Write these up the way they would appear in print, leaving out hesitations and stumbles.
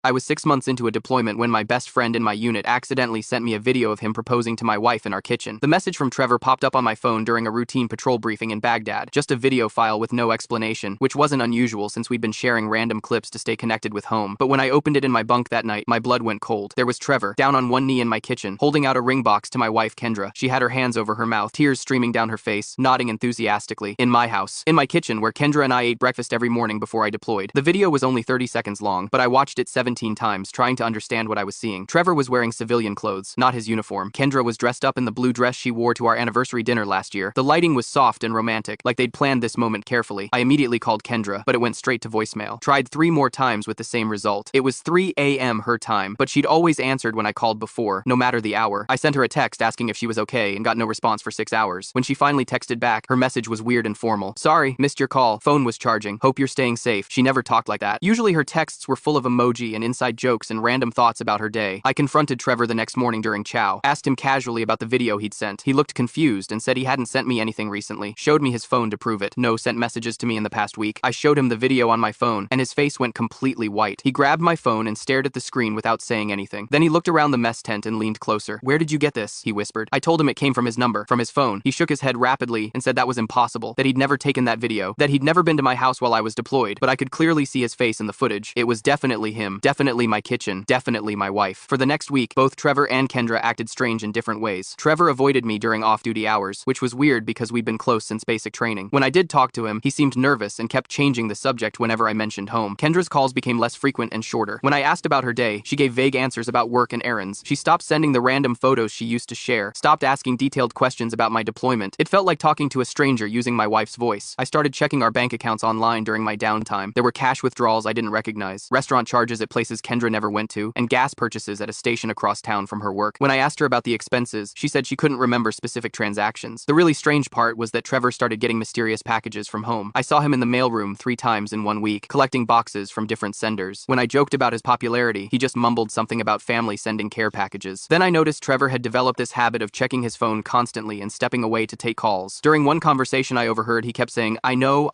I was 6 months into a deployment when my best friend in my unit accidentally sent me a video of him proposing to my wife in our kitchen. The message from Trevor popped up on my phone during a routine patrol briefing in Baghdad, just a video file with no explanation, which wasn't unusual since we'd been sharing random clips to stay connected with home. But when I opened it in my bunk that night, my blood went cold. There was Trevor, down on one knee in my kitchen, holding out a ring box to my wife Kendra. She had her hands over her mouth, tears streaming down her face, nodding enthusiastically. In my house, in my kitchen where Kendra and I ate breakfast every morning before I deployed. The video was only 30 seconds long, but I watched it 17 times, trying to understand what I was seeing. Trevor was wearing civilian clothes, not his uniform. Kendra was dressed up in the blue dress she wore to our anniversary dinner last year. The lighting was soft and romantic, like they'd planned this moment carefully. I immediately called Kendra, but it went straight to voicemail. Tried 3 more times with the same result. It was 3 a.m. her time, but she'd always answered when I called before, no matter the hour. I sent her a text asking if she was okay and got no response for 6 hours. When she finally texted back, her message was weird and formal. Sorry, missed your call. Phone was charging. Hope you're staying safe. She never talked like that. Usually her texts were full of emoji and inside jokes and random thoughts about her day. I confronted Trevor the next morning during chow, asked him casually about the video he'd sent. He looked confused and said he hadn't sent me anything recently. Showed me his phone to prove it. No sent messages to me in the past week. I showed him the video on my phone, and his face went completely white. He grabbed my phone and stared at the screen without saying anything. Then he looked around the mess tent and leaned closer. Where did you get this? He whispered. I told him it came from his number, from his phone. He shook his head rapidly and said that was impossible, that he'd never taken that video, that he'd never been to my house while I was deployed, but I could clearly see his face in the footage. It was definitely him, definitely my kitchen, definitely my wife. For the next week, both Trevor and Kendra acted strange in different ways. Trevor avoided me during off-duty hours, which was weird because we'd been close since basic training. When I did talk to him, he seemed nervous and kept changing the subject whenever I mentioned home. Kendra's calls became less frequent and shorter. When I asked about her day, she gave vague answers about work and errands. She stopped sending the random photos she used to share, stopped asking detailed questions about my deployment. It felt like talking to a stranger using my wife's voice. I started checking our bank accounts online during my downtime. There were cash withdrawals I didn't recognize, restaurant charges at places Kendra never went to, and gas purchases at a station across town from her work. When I asked her about the expenses, she said she couldn't remember specific transactions. The really strange part was that Trevor started getting mysterious packages from home. I saw him in the mailroom 3 times in 1 week, collecting boxes from different senders. When I joked about his popularity, he just mumbled something about family sending care packages. Then I noticed Trevor had developed this habit of checking his phone constantly and stepping away to take calls. During one conversation I overheard, he kept saying, I know,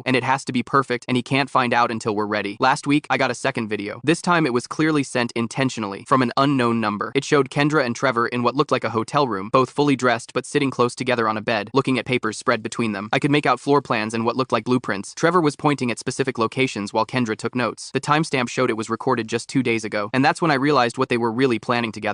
and it has to be perfect, and he can't find out until we're ready. Last week, I got a second video. This time it was clearly sent intentionally, from an unknown number. It showed Kendra and Trevor in what looked like a hotel room, both fully dressed but sitting close together on a bed, looking at papers spread between them. I could make out floor plans and what looked like blueprints. Trevor was pointing at specific locations while Kendra took notes. The timestamp showed it was recorded just 2 days ago, and that's when I realized what they were really planning together.